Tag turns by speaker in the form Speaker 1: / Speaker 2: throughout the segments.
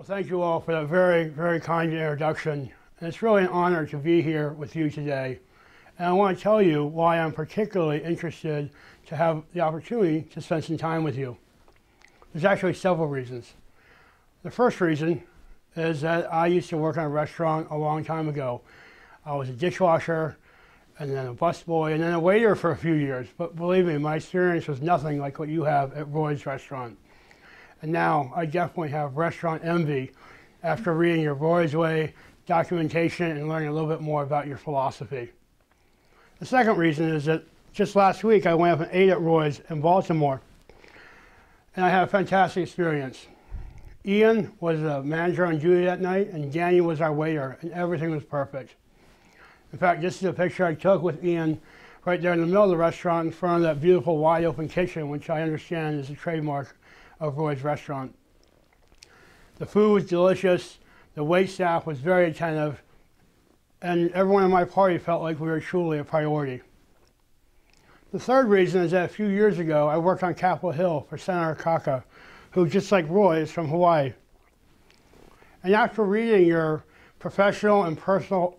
Speaker 1: Well, thank you all for that very, very kind introduction. And it's really an honor to be here with you today. And I want to tell you why I'm particularly interested to have the opportunity to spend some time with you. There's actually several reasons. The first reason is that I used to work in a restaurant a long time ago. I was a dishwasher, and then a busboy, and then a waiter for a few years. But believe me, my experience was nothing like what you have at Roy's restaurant. And now I definitely have restaurant envy after reading your Roy's Way documentation and learning a little bit more about your philosophy. The second reason is that just last week I went up and ate at Roy's in Baltimore, and I had a fantastic experience. Ian was the manager on duty that night, and Danny was our waiter, and everything was perfect. In fact, this is a picture I took with Ian right there in the middle of the restaurant in front of that beautiful wide open kitchen, which I understand is a trademark of Roy's restaurant. The food was delicious, the wait staff was very attentive, and everyone in my party felt like we were truly a priority. The third reason is that a few years ago I worked on Capitol Hill for Senator Kaka, who, just like Roy, is from Hawaii. And after reading your professional and personal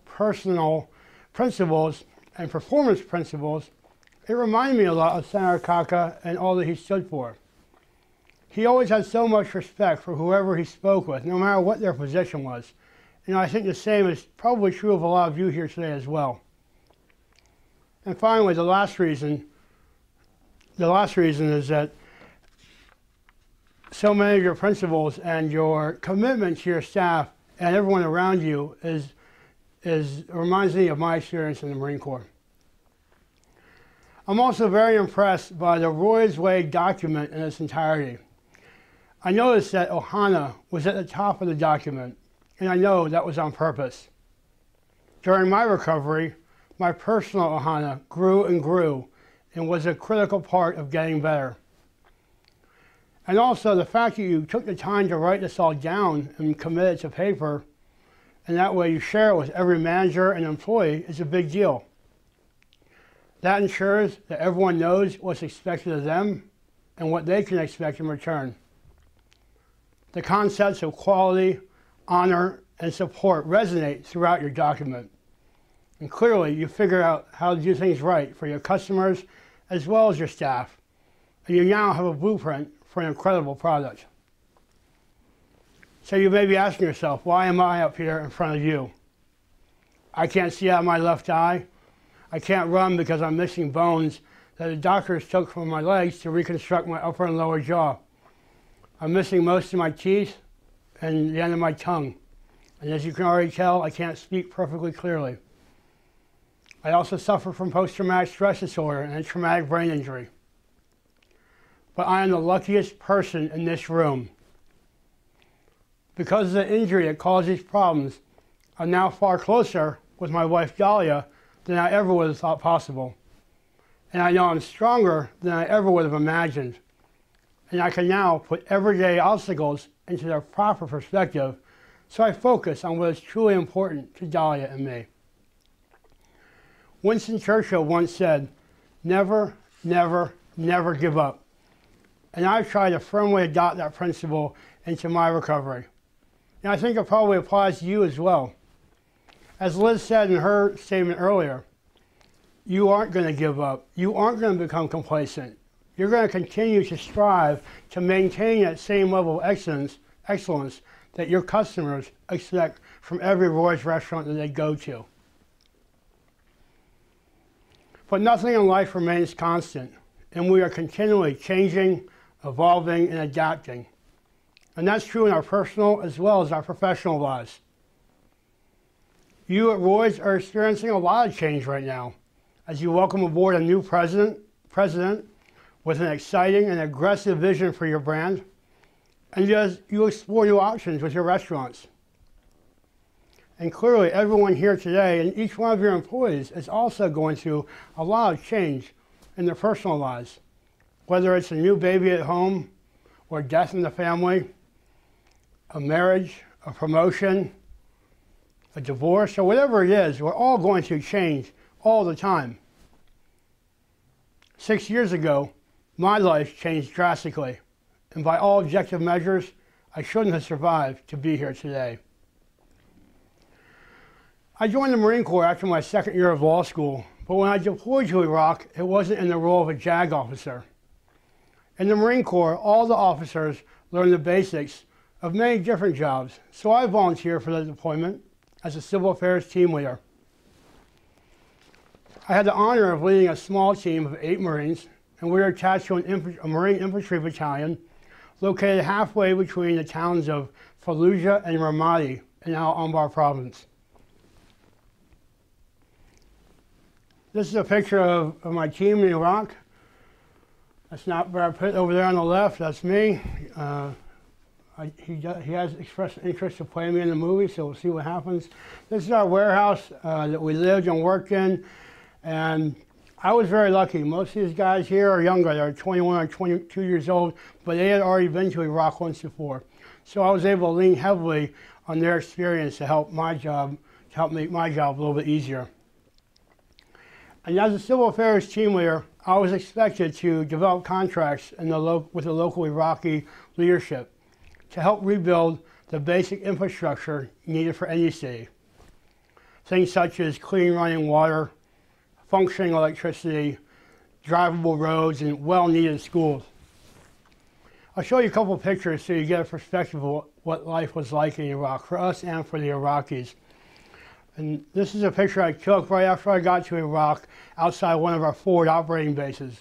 Speaker 1: principles and performance principles, it reminded me a lot of Senator Kaka and all that he stood for. He always had so much respect for whoever he spoke with, no matter what their position was. And I think the same is probably true of a lot of you here today as well. And finally, the last reason is that so many of your principles and your commitment to your staff and everyone around you reminds me of my experience in the Marine Corps. I'm also very impressed by the Roy's Way document in its entirety. I noticed that Ohana was at the top of the document, and I know that was on purpose. During my recovery, my personal Ohana grew and grew and was a critical part of getting better. And also the fact that you took the time to write this all down and commit it to paper, and that way you share it with every manager and employee, is a big deal. That ensures that everyone knows what's expected of them and what they can expect in return. The concepts of quality, honor, and support resonate throughout your document. And clearly, you figure out how to do things right for your customers as well as your staff. And you now have a blueprint for an incredible product. So you may be asking yourself, why am I up here in front of you? I can't see out of my left eye. I can't run because I'm missing bones that the doctors took from my legs to reconstruct my upper and lower jaw. I'm missing most of my teeth and the end of my tongue. And as you can already tell, I can't speak perfectly clearly. I also suffer from post-traumatic stress disorder and a traumatic brain injury. But I am the luckiest person in this room. Because of the injury that caused these problems, I'm now far closer with my wife Dahlia than I ever would have thought possible. And I know I'm stronger than I ever would have imagined. And I can now put everyday obstacles into their proper perspective, so I focus on what is truly important to Dahlia and me. Winston Churchill once said, "Never, never, never give up." And I've tried to firmly adopt that principle into my recovery. And I think it probably applies to you as well. As Liz said in her statement earlier, you aren't going to give up. You aren't going to become complacent. You're going to continue to strive to maintain that same level of excellence that your customers expect from every Roy's restaurant that they go to. But nothing in life remains constant, and we are continually changing, evolving, and adapting. And that's true in our personal as well as our professional lives. You at Roy's are experiencing a lot of change right now as you welcome aboard a new president with an exciting and aggressive vision for your brand, and as you explore new options with your restaurants. And clearly, everyone here today and each one of your employees is also going through a lot of change in their personal lives, whether it's a new baby at home or death in the family, a marriage, a promotion, a divorce, or whatever it is. We're all going through change all the time. 6 years ago, my life changed drastically, and by all objective measures, I shouldn't have survived to be here today. I joined the Marine Corps after my second year of law school, but when I deployed to Iraq, it wasn't in the role of a JAG officer. In the Marine Corps, all the officers learn the basics of many different jobs, so I volunteered for the deployment as a civil affairs team leader. I had the honor of leading a small team of 8 Marines, and we were attached to a Marine infantry battalion located halfway between the towns of Fallujah and Ramadi in Al-Anbar province. This is a picture of my team in Iraq. That's not Brad Pitt over there on the left, that's me. He has expressed interest to play me in the movie, so we'll see what happens. This is our warehouse that we lived and worked in, and I was very lucky. Most of these guys here are younger, they're 21 or 22 years old, but they had already been to Iraq once before. So I was able to lean heavily on their experience to help make my job a little bit easier. And as a civil affairs team leader, I was expected to develop contracts with the local Iraqi leadership to help rebuild the basic infrastructure needed for any city. Things such as clean running water, functioning electricity, drivable roads, and well-needed schools. I'll show you a couple of pictures so you get a perspective of what life was like in Iraq for us and for the Iraqis. And this is a picture I took right after I got to Iraq outside one of our forward operating bases.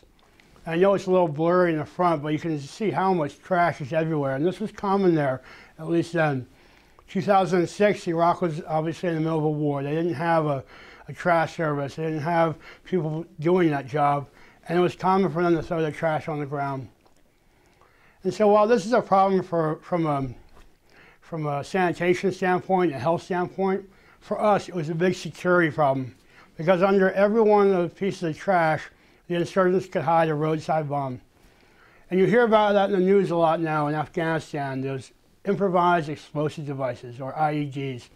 Speaker 1: And I know it's a little blurry in the front, but you can see how much trash is everywhere. And this was common there, at least then. 2006, Iraq was obviously in the middle of a war. They didn't have a trash service. They didn't have people doing that job. And it was common for them to throw their trash on the ground. And so while this is a problem from a sanitation standpoint, a health standpoint, for us, it was a big security problem, because under every one of those pieces of trash, the insurgents could hide a roadside bomb. And you hear about that in the news a lot now in Afghanistan, those improvised explosive devices, or IEDs.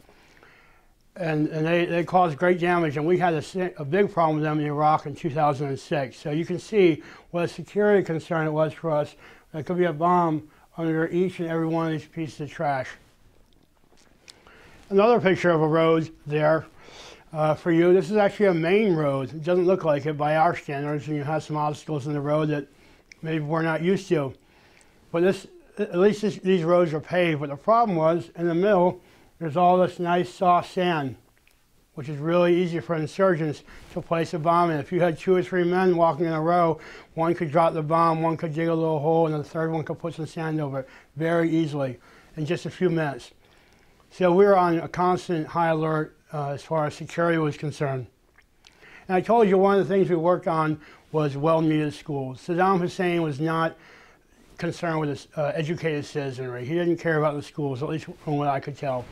Speaker 1: And they cause great damage, and we had a big problem with them in Iraq in 2006. So you can see what a security concern it was for us. There could be a bomb under each and every one of these pieces of trash. Another picture of a road there for you. This is actually a main road. It doesn't look like it by our standards, and you have some obstacles in the road that maybe we're not used to. But at least these roads are paved. But the problem was, in the middle, there's all this nice soft sand, which is really easy for insurgents to place a bomb in. If you had 2 or 3 men walking in a row, one could drop the bomb, one could dig a little hole, and the third one could put some sand over it very easily in just a few minutes. So we were on a constant high alert as far as security was concerned. And I told you one of the things we worked on was well-needed schools. Saddam Hussein was not concerned with his educated citizenry. He didn't care about the schools, at least from what I could tell.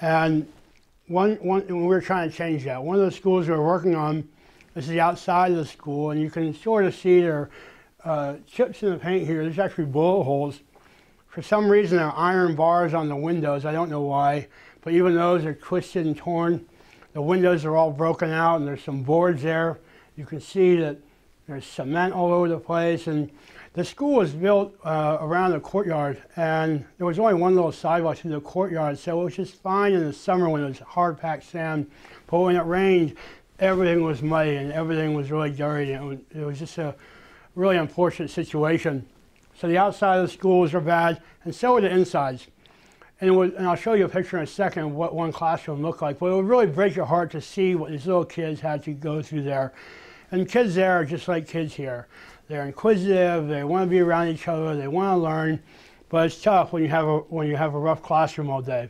Speaker 1: And we were trying to change that. One of the schools we were working on, this is the outside of the school, and you can sort of see there are chips in the paint here. There's actually bullet holes. For some reason, there are iron bars on the windows. I don't know why, but even those are twisted and torn. The windows are all broken out, and there's some boards there. You can see that there's cement all over the place, and the school was built around a courtyard, and there was only one little sidewalk through the courtyard, so it was just fine in the summer when it was hard-packed sand. But when it rained, everything was muddy, and everything was really dirty. It was just a really unfortunate situation. So the outside of the schools are bad, and so are the insides. And I'll show you a picture in a second of what one classroom looked like. But it would really break your heart to see what these little kids had to go through there. And kids there are just like kids here. They're inquisitive, they want to be around each other, they want to learn, but it's tough when you have a rough classroom all day.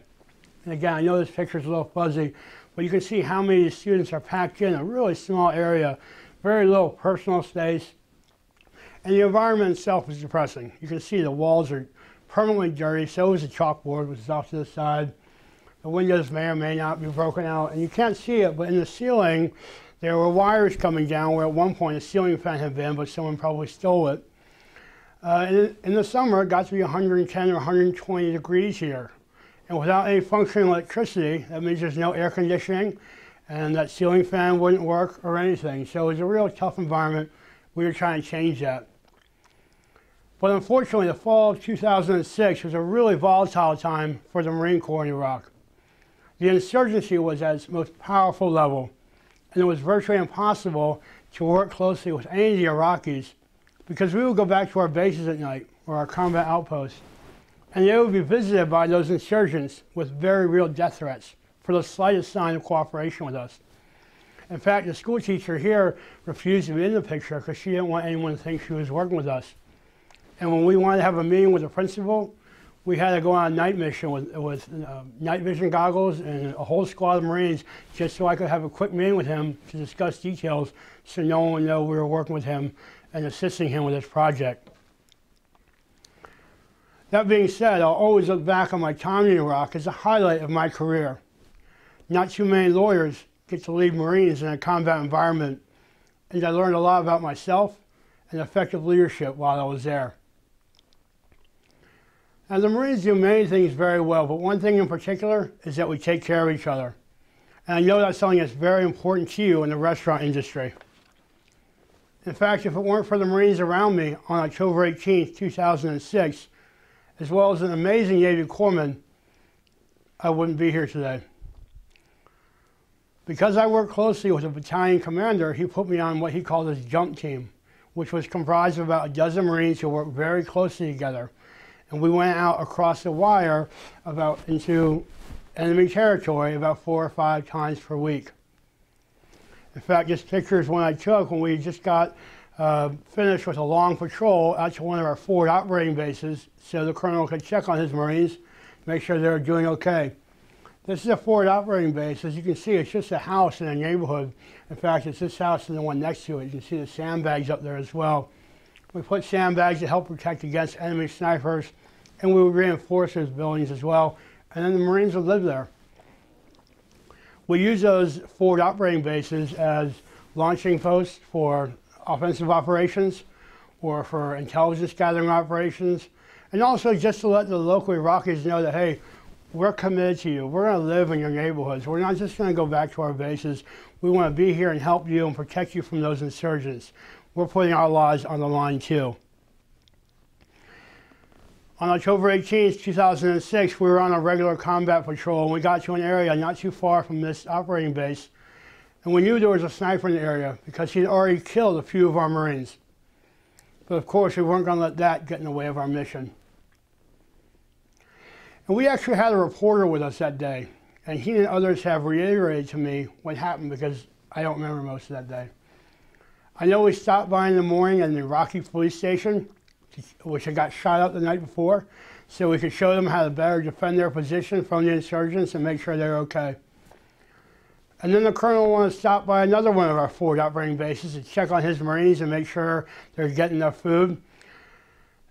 Speaker 1: And again, I know this picture's a little fuzzy, but you can see how many students are packed in a really small area, very little personal space. And the environment itself is depressing. You can see the walls are permanently dirty, so is the chalkboard, which is off to the side. The windows may or may not be broken out, and you can't see it, but in the ceiling, there were wires coming down where at one point a ceiling fan had been, but someone probably stole it. In the summer, it got to be 110 or 120 degrees here. And without any functioning electricity, that means there's no air conditioning, and that ceiling fan wouldn't work or anything. So it was a real tough environment. We were trying to change that. But unfortunately, the fall of 2006 was a really volatile time for the Marine Corps in Iraq. The insurgency was at its most powerful level, and it was virtually impossible to work closely with any of the Iraqis because we would go back to our bases at night or our combat outposts, and they would be visited by those insurgents with very real death threats for the slightest sign of cooperation with us. In fact, the school teacher here refused to be in the picture because she didn't want anyone to think she was working with us. And when we wanted to have a meeting with the principal, we had to go on a night mission with night vision goggles and a whole squad of Marines just so I could have a quick meeting with him to discuss details so no one would know we were working with him and assisting him with this project. That being said, I'll always look back on my time in Iraq as a highlight of my career. Not too many lawyers get to lead Marines in a combat environment, and I learned a lot about myself and effective leadership while I was there. Now, the Marines do many things very well, but one thing in particular is that we take care of each other. And I know that's something that's very important to you in the restaurant industry. In fact, if it weren't for the Marines around me on October 18, 2006, as well as an amazing Navy corpsman, I wouldn't be here today. Because I worked closely with a battalion commander, he put me on what he called his jump team, which was comprised of about a dozen Marines who worked very closely together. And we went out across the wire into enemy territory about 4 or 5 times per week. In fact, this picture is one I took when we just got finished with a long patrol out to one of our forward operating bases so the colonel could check on his Marines, make sure they were doing okay. This is a forward operating base. As you can see, it's just a house in a neighborhood. In fact, it's this house and the one next to it. You can see the sandbags up there as well. We put sandbags to help protect against enemy snipers, and we would reinforce those buildings as well, and then the Marines would live there. We use those forward operating bases as launching posts for offensive operations or for intelligence gathering operations, and also just to let the local Iraqis know that, hey, we're committed to you. We're going to live in your neighborhoods. We're not just going to go back to our bases. We want to be here and help you and protect you from those insurgents. We're putting our lives on the line too. On October 18, 2006, we were on a regular combat patrol, and we got to an area not too far from this operating base, and we knew there was a sniper in the area because he'd already killed a few of our Marines. But of course, we weren't going to let that get in the way of our mission. And we actually had a reporter with us that day, and he and others have reiterated to me what happened because I don't remember most of that day. I know we stopped by in the morning at an Iraqi police station, which had got shot up the night before, so we could show them how to better defend their position from the insurgents and make sure they're okay. And then the colonel wanted to stop by another one of our forward operating bases to check on his Marines and make sure they're getting enough food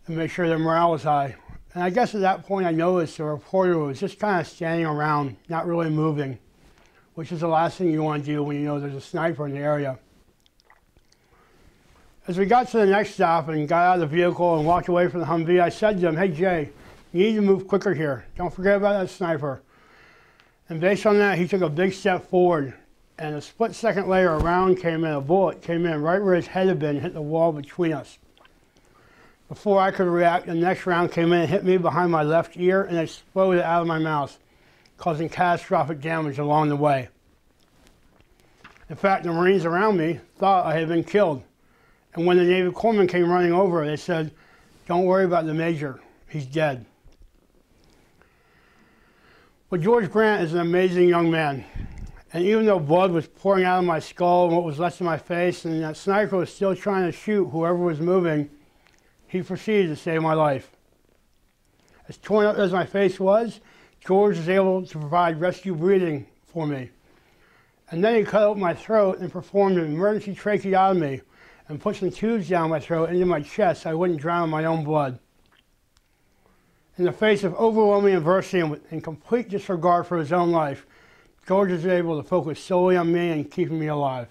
Speaker 1: and make sure their morale was high. And I guess at that point I noticed the reporter was just kind of standing around, not really moving, which is the last thing you want to do when you know there's a sniper in the area. As we got to the next stop and got out of the vehicle and walked away from the Humvee, I said to him, hey Jay, you need to move quicker here. Don't forget about that sniper. And based on that, he took a big step forward, and a split second later, a round came in, a bullet came in right where his head had been and hit the wall between us. Before I could react, the next round came in and hit me behind my left ear and exploded out of my mouth, causing catastrophic damage along the way. In fact, the Marines around me thought I had been killed. And when the Navy corpsman came running over, they said, don't worry about the major, he's dead. But George Grant is an amazing young man. And even though blood was pouring out of my skull and what was left of my face, and that sniper was still trying to shoot whoever was moving, he proceeded to save my life. As torn up as my face was, George was able to provide rescue breathing for me. And then he cut open my throat and performed an emergency tracheotomy and put some tubes down my throat into my chest so I wouldn't drown in my own blood. In the face of overwhelming adversity and complete disregard for his own life, George was able to focus solely on me and keeping me alive.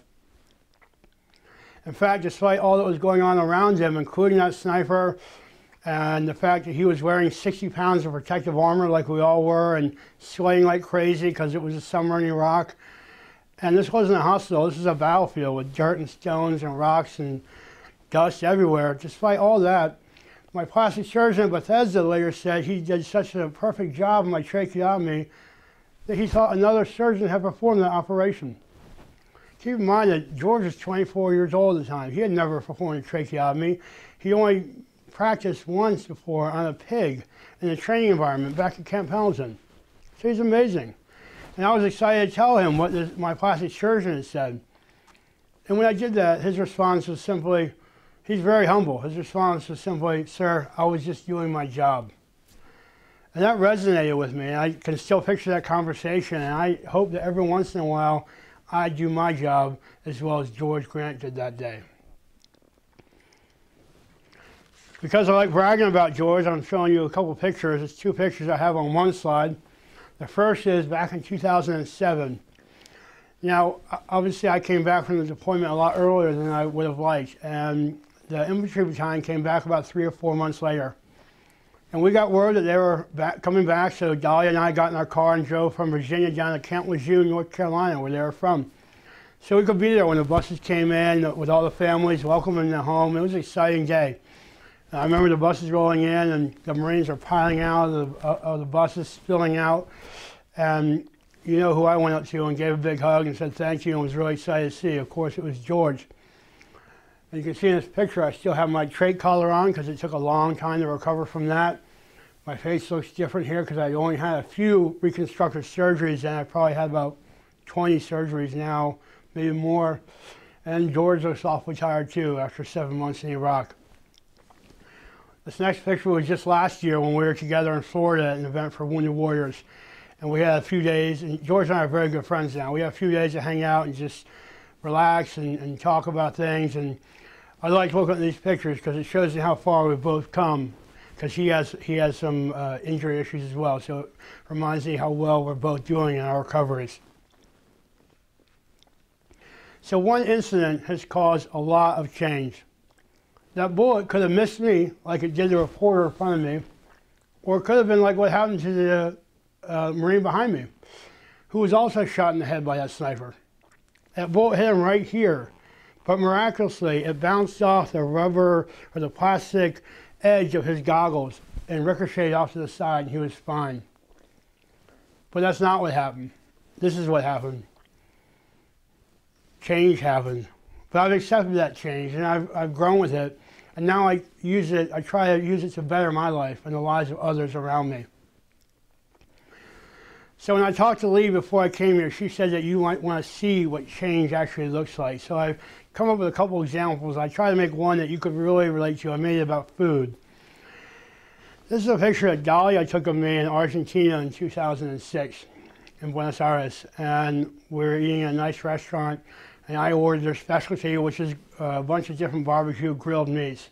Speaker 1: In fact, despite all that was going on around him, including that sniper and the fact that he was wearing 60 pounds of protective armor like we all were and sweating like crazy because it was the summer in Iraq, and this wasn't a hospital, this was a battlefield with dirt and stones and rocks and dust everywhere. Despite all that, My plastic surgeon at Bethesda later said he did such a perfect job on my tracheotomy that he thought another surgeon had performed that operation. Keep in mind that George was 24 years old at the time. He had never performed a tracheotomy. He only practiced once before on a pig in a training environment back at Camp Pendleton. So he's amazing. And I was excited to tell him what my plastic surgeon had said. And when I did that, his response was simply, he's very humble. His response was simply, "Sir, I was just doing my job." And that resonated with me. And I can still picture that conversation. And I hope that every once in a while, I do my job as well as George Grant did that day. Because I like bragging about George, I'm showing you a couple pictures. It's two pictures I have on one slide. The first is back in 2007. Now, obviously I came back from the deployment a lot earlier than I would have liked, and the infantry battalion came back about 3 or 4 months later. And we got word that they were coming back, so Dahlia and I got in our car and drove from Virginia down to Camp Lejeune, North Carolina, where they were from. So we could be there when the buses came in with all the families, welcoming them home. It was an exciting day. I remember the buses rolling in and the Marines were piling out of the buses, spilling out. And you know who I went up to and gave a big hug and said thank you and was really excited to see. Of course, it was George. And you can see in this picture, I still have my trach collar on because it took a long time to recover from that. My face looks different here because I only had a few reconstructive surgeries, and I probably had about 20 surgeries now, maybe more. And George looks awfully tired too after 7 months in Iraq. This next picture was just last year when we were together in Florida at an event for Wounded Warriors. And we had a few days, and George and I are very good friends now. We had a few days to hang out and just relax and talk about things. And I like looking at these pictures because it shows you how far we've both come. Because he has some injury issues as well, so it reminds me how well we're both doing in our recoveries. So one incident has caused a lot of change. That bullet could have missed me like it did the reporter in front of me, or it could have been like what happened to the Marine behind me, who was also shot in the head by that sniper. That bullet hit him right here, but miraculously it bounced off the rubber or the plastic edge of his goggles and ricocheted off to the side, and he was fine. But that's not what happened. This is what happened. Change happened. But I've accepted that change, and I've grown with it, and now I try to use it to better my life and the lives of others around me. So when I talked to Lee before I came here, she said that you might want to see what change actually looks like. So I've come up with a couple examples. I try to make one that you could really relate to. I made it about food. This is a picture that Dahlia took of me in Argentina in 2006 in Buenos Aires. And we were eating at a nice restaurant, and I ordered their specialty, which is a bunch of different barbecue grilled meats.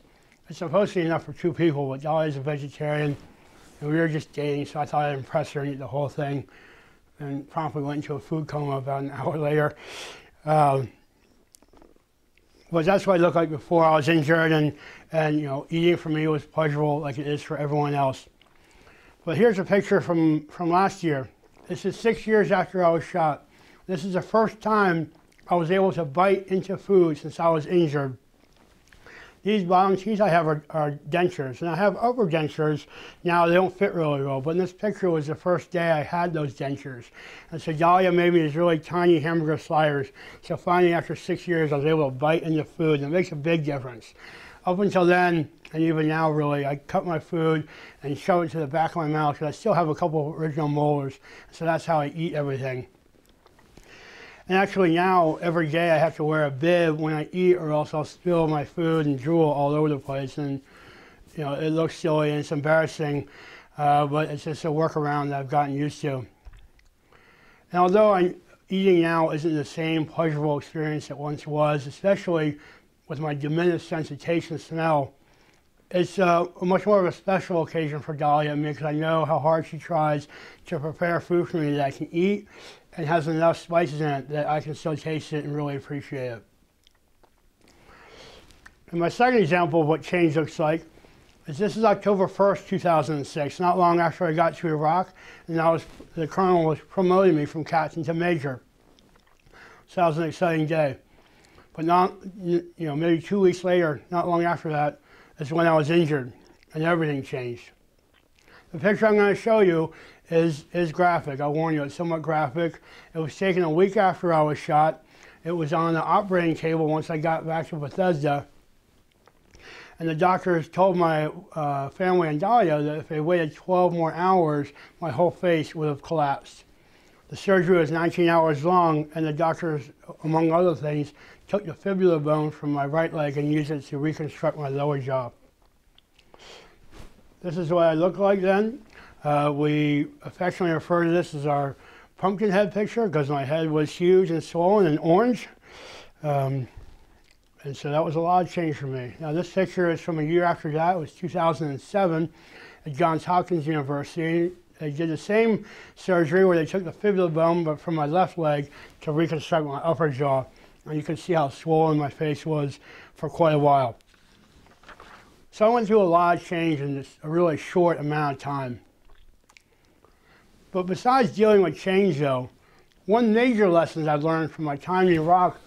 Speaker 1: It's supposed to be enough for 2 people, but Dahlia's a vegetarian. And we were just dating, so I thought I'd impress her and eat the whole thing, and promptly went into a food coma about an hour later. But that's what I looked like before I was injured, and you know, eating for me was pleasurable like it is for everyone else. But here's a picture from last year. This is 6 years after I was shot. This is the first time I was able to bite into food since I was injured. These bottom teeth I have are dentures, and I have upper dentures now. They don't fit really well, but in this picture was the first day I had those dentures. And so Dahlia made me these really tiny hamburger sliders. So finally, after 6 years, I was able to bite into food, and it makes a big difference. Up until then, and even now really, I cut my food and shove it to the back of my mouth because I still have a couple of original molars. So that's how I eat everything. And actually now, every day I have to wear a bib when I eat, or else I'll spill my food and drool all over the place. And you know, it looks silly and it's embarrassing, but it's just a workaround that I've gotten used to. And although eating now isn't the same pleasurable experience it once was, especially with my diminished sensation to smell, it's much more of a special occasion for Dahlia and me, because I know how hard she tries to prepare food for me that I can eat and has enough spices in it that I can still taste it and really appreciate it. And my second example of what change looks like is this is October 1st, 2006, not long after I got to Iraq, and the colonel was promoting me from captain to major. So that was an exciting day. But not, maybe 2 weeks later, not long after that, is when I was injured. and everything changed. The picture I'm going to show you is graphic. I warn you, it's somewhat graphic. It was taken a week after I was shot. It was on the operating table once I got back to Bethesda. And the doctors told my family and Dahlia that if they waited 12 more hours, my whole face would have collapsed. The surgery was 19 hours long, and the doctors, among other things, took the fibula bone from my right leg and used it to reconstruct my lower jaw. This is what I looked like then. We affectionately refer to this as our pumpkin head picture because my head was huge and swollen and orange. And so that was a lot of change for me. Now this picture is from a year after that. It was 2007 at Johns Hopkins University. They did the same surgery where they took the fibula bone but from my left leg to reconstruct my upper jaw. And you can see how swollen my face was for quite a while. So I went through a lot of change in a really short amount of time. But besides dealing with change though, one major lesson I've learned from my time in Iraq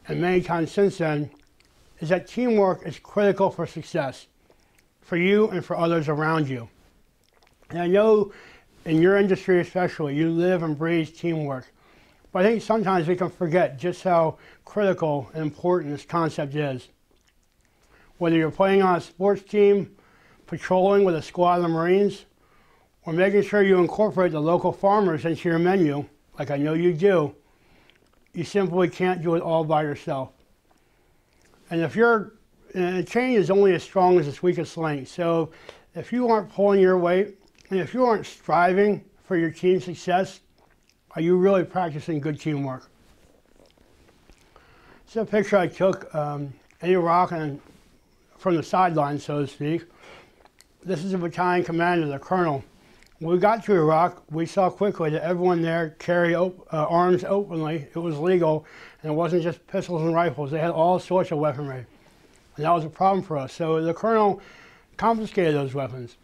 Speaker 1: and many times since then is that teamwork is critical for success, for you and for others around you. And I know in your industry especially, you live and breathe teamwork. But I think sometimes we can forget just how critical and important this concept is. Whether you're playing on a sports team, patrolling with a squad of the Marines, or making sure you incorporate the local farmers into your menu, like I know you do, you simply can't do it all by yourself. And a chain is only as strong as its weakest link. So if you aren't pulling your weight, and if you aren't striving for your team's success, are you really practicing good teamwork? This is a picture I took in Iraq and from the sidelines, so to speak. This is a battalion commander, the colonel. When we got to Iraq, we saw quickly that everyone there carried arms openly. It was legal, and it wasn't just pistols and rifles. They had all sorts of weaponry, and that was a problem for us. So the colonel confiscated those weapons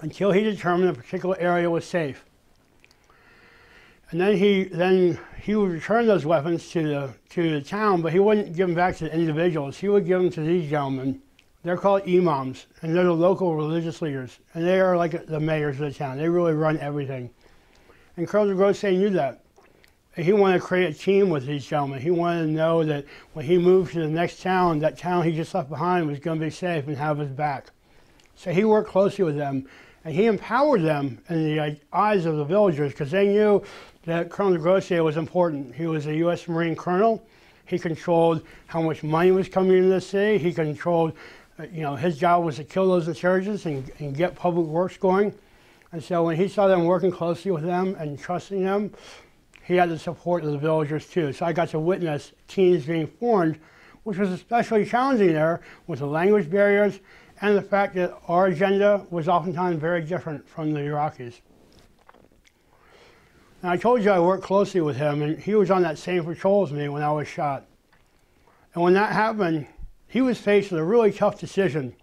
Speaker 1: until he determined a particular area was safe. And then he would return those weapons to the town, but he wouldn't give them back to the individuals. He would give them to these gentlemen. They're called imams, and they're the local religious leaders, and they are like the mayors of the town. They really run everything. And Colonel Grosse knew that. And he wanted to create a team with these gentlemen. He wanted to know that when he moved to the next town, that town he just left behind was going to be safe and have his back. So he worked closely with them, and he empowered them in the eyes of the villagers because they knew that Colonel Grosse was important. He was a U.S. Marine colonel. He controlled how much money was coming into the city. He controlled, his job was to kill those insurgents and get public works going. And so when he saw them working closely with them and trusting them, he had the support of the villagers too. So I got to witness teams being formed, which was especially challenging there with the language barriers and the fact that our agenda was oftentimes very different from the Iraqis. And I told you I worked closely with him, and he was on that same patrol as me when I was shot. And when that happened, he was faced with a really tough decision.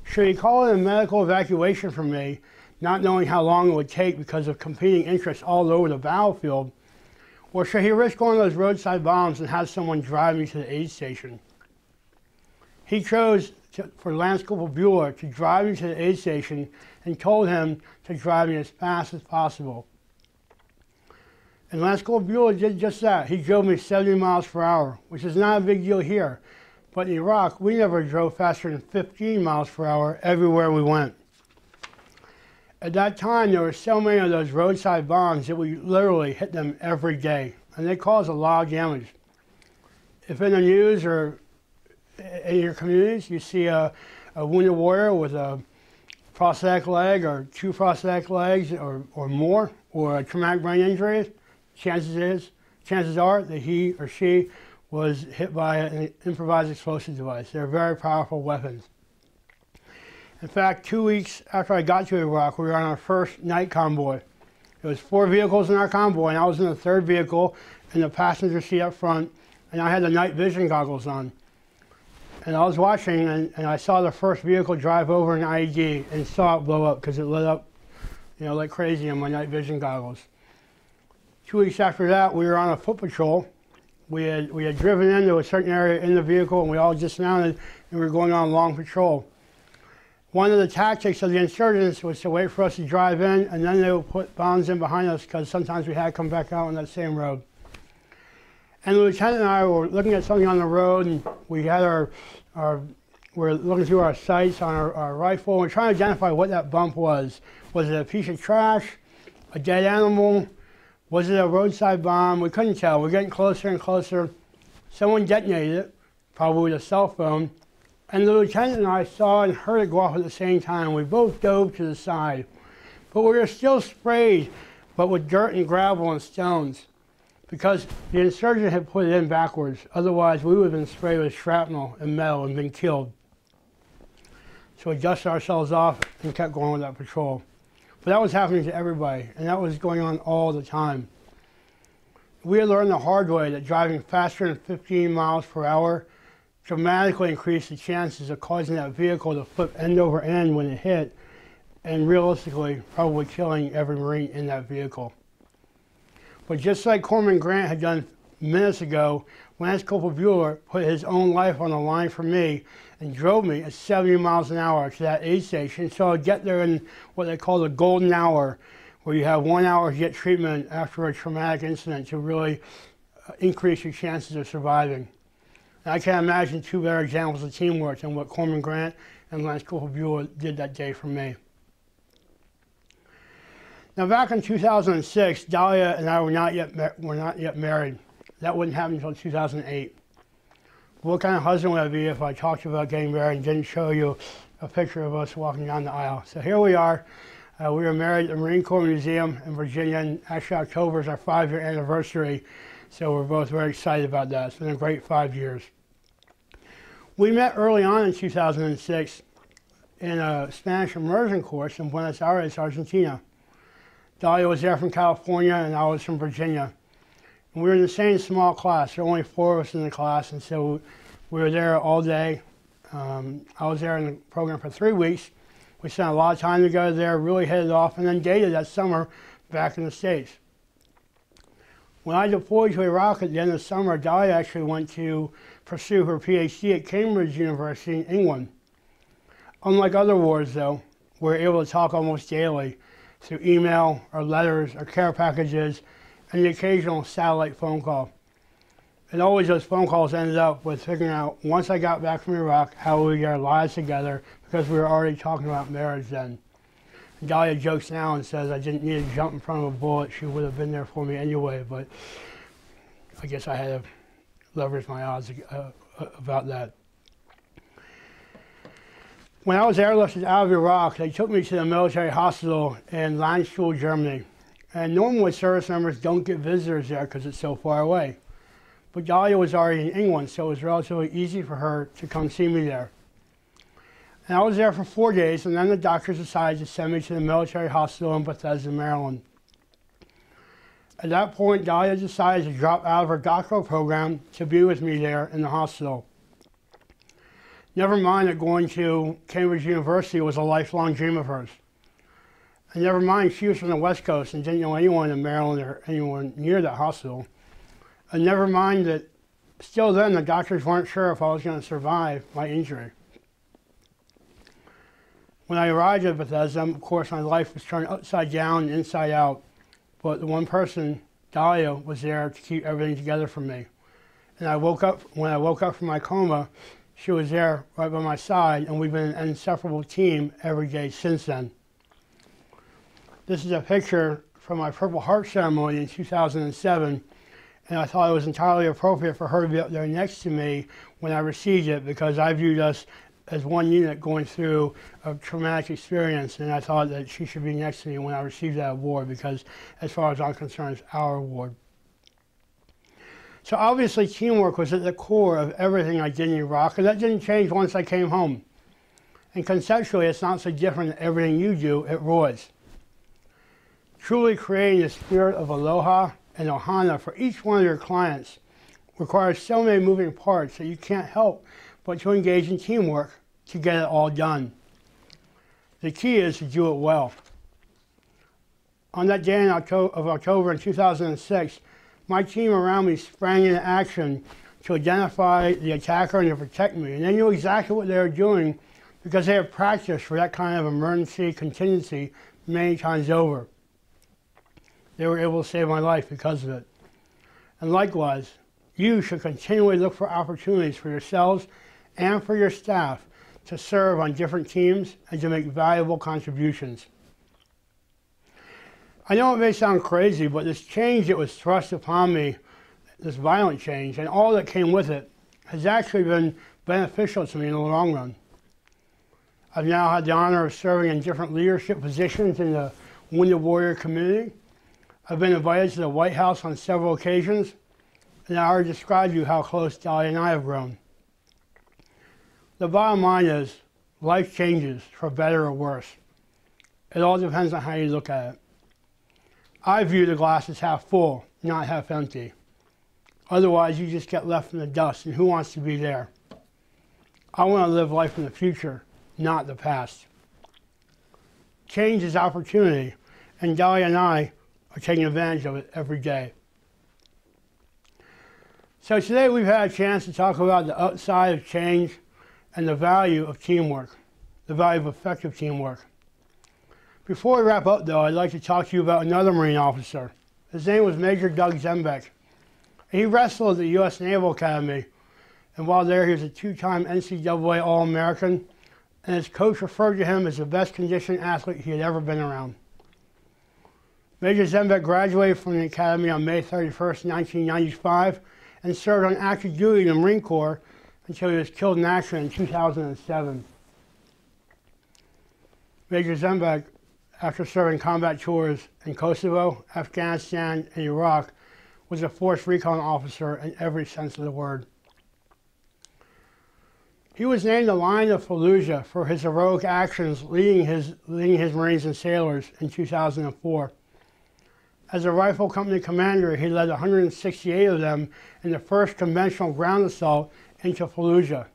Speaker 1: Should he call in a medical evacuation for me, not knowing how long it would take because of competing interests all over the battlefield, or should he risk one of those roadside bombs and have someone drive me to the aid station? He chose for Lance Corporal Bueller to drive me to the aid station and told him to drive me as fast as possible. And Lance Corporal Bueller did just that. He drove me 70 miles per hour, which is not a big deal here. But in Iraq, we never drove faster than 15 miles per hour everywhere we went. At that time, there were so many of those roadside bombs that we literally hit them every day, and they caused a lot of damage. If in the news or in your communities you see a wounded warrior with a prosthetic leg or 2 prosthetic legs or more, or a traumatic brain injury, chances are that he or she was hit by an improvised explosive device. They're very powerful weapons. In fact, 2 weeks after I got to Iraq, we were on our first night convoy. There was 4 vehicles in our convoy, and I was in the 3rd vehicle in the passenger seat up front, and I had the night vision goggles on. And I was watching, and I saw the first vehicle drive over an IED and saw it blow up because it lit up, like crazy in my night vision goggles. 2 weeks after that, we were on a foot patrol. We had driven into a certain area in the vehicle, and we all dismounted, and we were going on a long patrol. One of the tactics of the insurgents was to wait for us to drive in, and then they would put bombs in behind us because sometimes we had to come back out on that same road. And the lieutenant and I were looking at something on the road, and we had we're looking through our sights on our rifle, and we're trying to identify what that bump was. Was it a piece of trash, a dead animal? Was it a roadside bomb? We couldn't tell. We're getting closer and closer. Someone detonated it, probably with a cell phone, and the lieutenant and I saw and heard it go off at the same time. We both dove to the side, but we were still sprayed, but with dirt and gravel and stones, because the insurgent had put it in backwards. Otherwise, we would have been sprayed with shrapnel and metal and been killed. So we dusted ourselves off and kept going with that patrol. But that was happening to everybody, and that was going on all the time. We had learned the hard way that driving faster than 15 miles per hour dramatically increased the chances of causing that vehicle to flip end over end when it hit, and realistically, probably killing every Marine in that vehicle. But just like Corporal Grant had done minutes ago, Lance Corporal Bueller put his own life on the line for me and drove me at 70 miles an hour to that aid station. So I'd get there in what they call the golden hour, where you have 1 hour to get treatment after a traumatic incident to really increase your chances of surviving. And I can't imagine two better examples of teamwork than what Corporal Grant and Lance Corporal Bueller did that day for me. Now, back in 2006, Dahlia and I were not yet married. That wouldn't happen until 2008. What kind of husband would I be if I talked about getting married and didn't show you a picture of us walking down the aisle? So here we are. We were married at the Marine Corps Museum in Virginia, and actually October is our 5-year anniversary, so we're both very excited about that. It's been a great 5 years. We met early on in 2006 in a Spanish immersion course in Buenos Aires, Argentina. Dahlia was there from California, and I was from Virginia. And we were in the same small class. There were only 4 of us in the class, and so we were there all day. I was there in the program for 3 weeks. We spent a lot of time together there, really hit it off, and then dated that summer back in the States. When I deployed to Iraq at the end of the summer, Dahlia actually went to pursue her PhD at Cambridge University in England. Unlike other wars, though, we were able to talk almost daily through email or letters or care packages and the occasional satellite phone call. And always those phone calls ended up with figuring out, once I got back from Iraq, how we get our lives together, because we were already talking about marriage then. And Dahlia jokes now and says I didn't need to jump in front of a bullet. She would have been there for me anyway, but I guess I had to leverage my odds about that. When I was airlifted out of Iraq, they took me to the military hospital in Landstuhl, Germany. And normally service members don't get visitors there because it's so far away. But Dahlia was already in England, so it was relatively easy for her to come see me there. And I was there for 4 days, and then the doctors decided to send me to the military hospital in Bethesda, Maryland. At that point, Dahlia decided to drop out of her doctoral program to be with me there in the hospital. Never mind that going to Cambridge University was a lifelong dream of hers. And never mind, she was from the West Coast and didn't know anyone in Maryland or anyone near that hospital. And never mind that still then the doctors weren't sure if I was going to survive my injury. When I arrived at Bethesda, of course, my life was turned upside down and inside out. But the one person, Dahlia, was there to keep everything together for me. And when I woke up from my coma, she was there right by my side, and we've been an inseparable team every day since then. This is a picture from my Purple Heart ceremony in 2007, and I thought it was entirely appropriate for her to be up there next to me when I received it, because I viewed us as one unit going through a traumatic experience, and I thought that she should be next to me when I received that award, because as far as I'm concerned, it's our award. So obviously teamwork was at the core of everything I did in Iraq, and that didn't change once I came home. And conceptually, it's not so different than everything you do at Roy's. Truly creating the spirit of aloha and ohana for each one of your clients requires so many moving parts that you can't help but to engage in teamwork to get it all done. The key is to do it well. On that day of October in 2006, my team around me sprang into action to identify the attacker and to protect me. And they knew exactly what they were doing because they have practiced for that kind of emergency contingency many times over. They were able to save my life because of it. And likewise, you should continually look for opportunities for yourselves and for your staff to serve on different teams and to make valuable contributions. I know it may sound crazy, but this change that was thrust upon me, this violent change, and all that came with it, has actually been beneficial to me in the long run. I've now had the honor of serving in different leadership positions in the Wounded Warrior community. I've been invited to the White House on several occasions, and I already described to you how close Dahlia and I have grown. The bottom line is, life changes for better or worse. It all depends on how you look at it. I view the glass as half full, not half empty. Otherwise, you just get left in the dust, and who wants to be there? I want to live life in the future, not the past. Change is opportunity, and Dahlia and I are taking advantage of it every day. So today we've had a chance to talk about the upside of change and the value of teamwork, the value of effective teamwork. Before we wrap up though, I'd like to talk to you about another Marine officer. His name was Major Doug Zembeck. He wrestled at the U.S. Naval Academy, and while there he was a two-time NCAA All-American, and his coach referred to him as the best conditioned athlete he had ever been around. Major Zembeck graduated from the Academy on May 31st, 1995, and served on active duty in the Marine Corps until he was killed in action in 2007. Major Zembeck, after serving combat tours in Kosovo, Afghanistan, and Iraq, was a force recon officer in every sense of the word. He was named the Lion of Fallujah for his heroic actions leading his Marines and sailors in 2004. As a rifle company commander, he led 168 of them in the first conventional ground assault into Fallujah.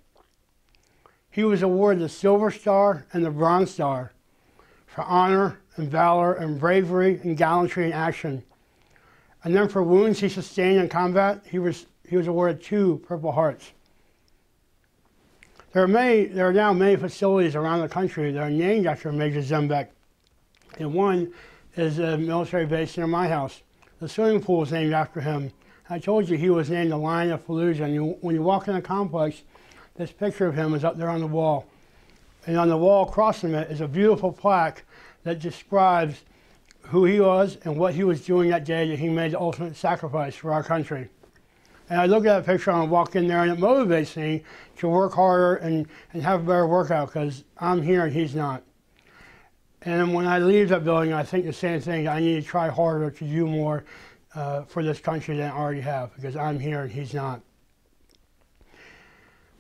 Speaker 1: He was awarded the Silver Star and the Bronze Star for honor and valor and bravery and gallantry in action. And then for wounds he sustained in combat, he was awarded 2 Purple Hearts. There are now many facilities around the country that are named after Major Zembeck, and one is a military base near my house. The swimming pool is named after him. I told you he was named the Lion of Fallujah, and when you walk in the complex, this picture of him is up there on the wall. And on the wall across from it is a beautiful plaque that describes who he was and what he was doing that day that he made the ultimate sacrifice for our country. And I look at that picture and I walk in there and it motivates me to work harder and have a better workout because I'm here and he's not. And when I leave that building, I think the same thing. I need to try harder to do more for this country than I already have because I'm here and he's not.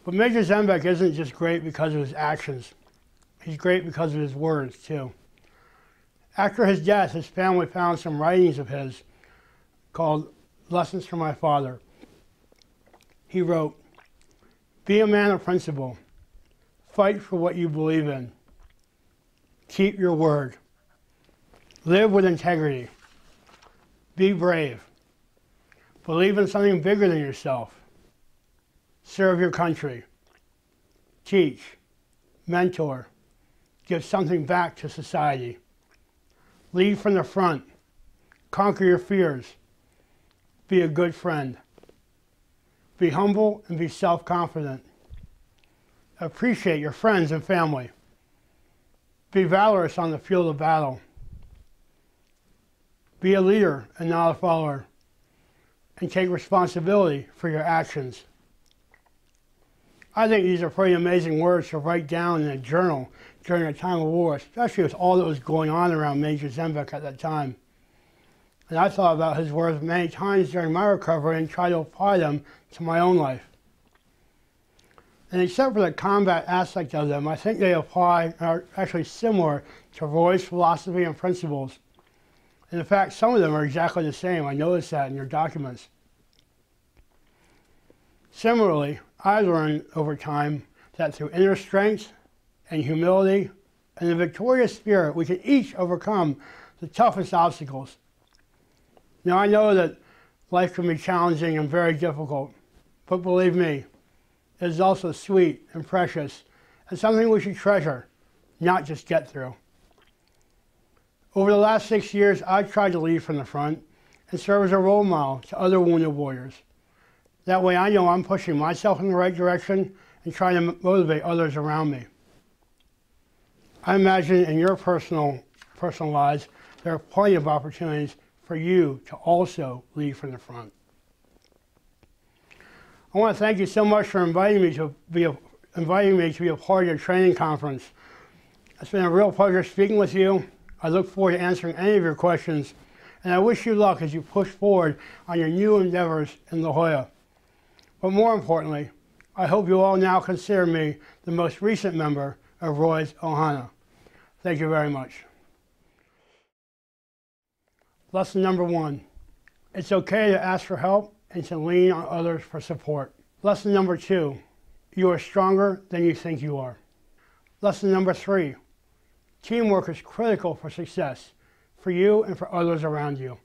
Speaker 1: But Major Zembeck isn't just great because of his actions. He's great because of his words, too. After his death, his family found some writings of his called Lessons from My Father. He wrote, "Be a man of principle. Fight for what you believe in. Keep your word. Live with integrity. Be brave. Believe in something bigger than yourself. Serve your country. Teach. Mentor. Give something back to society. Lead from the front. Conquer your fears. Be a good friend. Be humble and be self-confident. Appreciate your friends and family. Be valorous on the field of battle. Be a leader and not a follower. And take responsibility for your actions." I think these are pretty amazing words to write down in a journal during a time of war, especially with all that was going on around Major Zembeck at that time. And I thought about his words many times during my recovery and tried to apply them to my own life. And except for the combat aspect of them, I think they are actually similar to Roy's philosophy and principles. And in fact, some of them are exactly the same. I noticed that in your documents. Similarly, I learned over time that through inner strength and humility and a victorious spirit, we can each overcome the toughest obstacles. Now, I know that life can be challenging and very difficult, but believe me, it is also sweet and precious and something we should treasure, not just get through. Over the last 6 years, I've tried to lead from the front and serve as a role model to other wounded warriors. That way I know I'm pushing myself in the right direction and trying to motivate others around me. I imagine in your personal lives, there are plenty of opportunities for you to also lead from the front. I want to thank you so much for inviting me to be a part of your training conference. It's been a real pleasure speaking with you. I look forward to answering any of your questions, and I wish you luck as you push forward on your new endeavors in La Jolla. But more importantly, I hope you all now consider me the most recent member of Roy's Ohana. Thank you very much. Lesson number 1, it's okay to ask for help and to lean on others for support. Lesson number 2, you are stronger than you think you are. Lesson number 3, teamwork is critical for success, for you and for others around you.